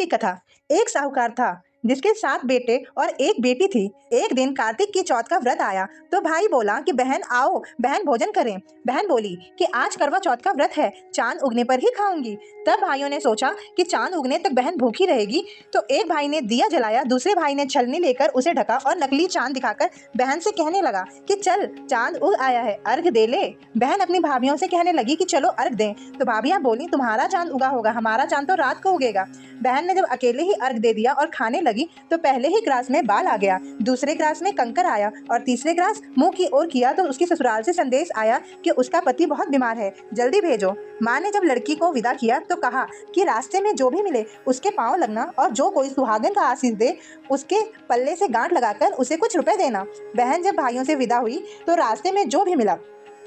की कथा। एक साहूकार था जिसके 7 बेटे और एक बेटी थी। एक दिन कार्तिक की चौथ का व्रत आया तो भाई बोला कि बहन आओ, बहन भोजन करें। बहन बोली कि आज करवा चौथ का व्रत है, चांद उगने पर ही खाऊंगी। तब भाइयों ने सोचा कि चांद उगने तक बहन भूखी रहेगी, तो एक भाई ने दिया जलाया, दूसरे भाई ने छलनी लेकर उसे ढका और नकली चांद दिखाकर बहन से कहने लगा कि चल चांद उग आया है, अर्घ दे ले। बहन अपनी भाभीियों से कहने लगी कि चलो अर्घ दें, तो भाभियां बोली तुम्हारा चांद उगा होगा, हमारा चांद तो रात को उगेगा। बहन ने जब अकेले ही अर्घ दे दिया और खाने लगी तो पहले ही ग्रास में बाल आ गया, दूसरे ग्रास में कंकर आया और तीसरे ग्रास मुंह की ओर किया तो उसकी ससुराल से संदेश आया कि उसका पति बहुत बीमार है, जल्दी भेजो। माँ ने जब लड़की को विदा किया तो कहा कि रास्ते में जो भी मिले उसके पांव लगना और जो कोई सुहागन का आशीष दे उसके पल्ले से गांठ लगाकर उसे कुछ रुपए देना। बहन जब भाइयों से विदा हुई तो रास्ते में जो भी मिला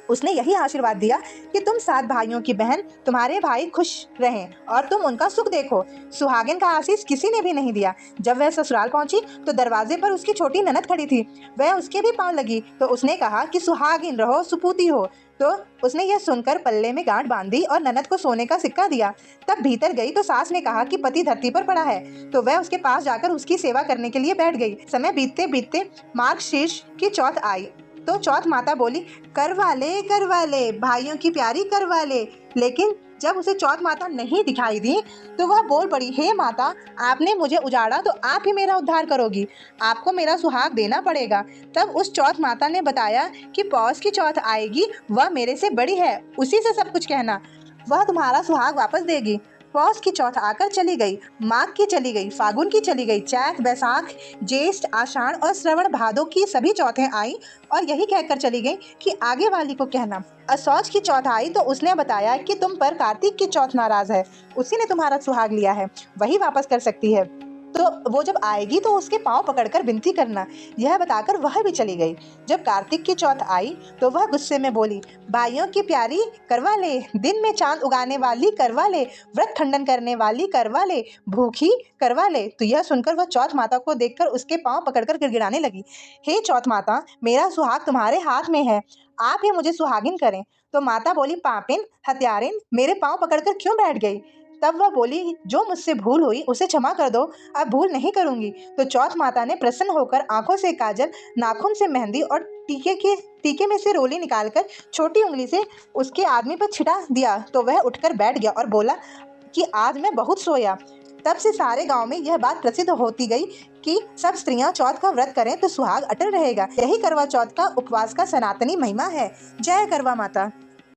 उसने यही आशीर्वाद दिया कि तुम 7 भाइयों की बहन, तुम्हारे भाई खुश रहें और तुम उनका सुख देखो। सुहागिन का आशीष किसी ने भी नहीं दिया। जब वह ससुराल पहुंची तो दरवाजे पर उसकी छोटी ननद खड़ी थी। वह उसके भी पांव लगी तो उसने कहा कि सुहागिन रहो, सुपूती हो। तो उसने यह सुनकर पल्ले में गांठ बांध दी और ननद को सोने का सिक्का दिया। तब भीतर गई तो सास ने कहा कि पति धरती पर पड़ा है, तो वह उसके पास जाकर उसकी सेवा करने के लिए बैठ गई। समय बीतते बीतते मार्गशीर्ष की चौथ आई तो चौथ माता बोली करवा ले भाइयों की प्यारी करवा ले। लेकिन जब उसे चौथ माता नहीं दिखाई दी तो वह बोल पड़ी, हे माता, आपने मुझे उजाड़ा तो आप ही मेरा उद्धार करोगी, आपको मेरा सुहाग देना पड़ेगा। तब उस चौथ माता ने बताया कि पौष की चौथ आएगी, वह मेरे से बड़ी है, उसी से सब कुछ कहना, वह तुम्हारा सुहाग वापस देगी। पौष की चौथ आकर चली गई, माघ की चली गई, फागुन की चली गई, चैत, बैसाख, ज्येष्ठ, आषाढ़ और श्रवण भादो की सभी चौथें आई और यही कहकर चली गई कि आगे वाली को कहना। असौज की चौथ आई तो उसने बताया कि तुम पर कार्तिक की चौथ नाराज है, उसी ने तुम्हारा सुहाग लिया है, वही वापस कर सकती है, तो वो जब आएगी तो उसके पांव पकड़कर विनती करना। यह बताकर वह भी चली गई। जब कार्तिक की चौथ आई तो वह गुस्से में बोली, भाइयों की प्यारी करवा ले, दिन में चांद उगाने वाली करवा ले, व्रत खंडन करने वाली करवा ले, भूखी करवा ले। तो यह सुनकर वह चौथ माता को देखकर उसके पांव पकड़कर गिड़गिड़ाने लगी, हे चौथ माता, मेरा सुहाग तुम्हारे हाथ में है, आप ही मुझे सुहागिन करें। तो माता बोली, पापिन, हत्यारिन, मेरे पांव पकड़कर क्यों बैठ गई? तब वह बोली, जो मुझसे भूल हुई उसे क्षमा कर दो, अब भूल नहीं करूंगी। तो चौथ माता ने प्रसन्न होकर आंखों से काजल, नाखून से मेहंदी और टीके में से रोली निकालकर छोटी उंगली से उसके आदमी पर छिटा दिया तो वह उठकर बैठ गया और बोला कि आज मैं बहुत सोया। तब से सारे गांव में यह बात प्रसिद्ध होती गई कि सब स्त्रियां चौथ का व्रत करें तो सुहाग अटल रहेगा। यही करवा चौथ का उपवास का सनातनी महिमा है। जय करवा माता।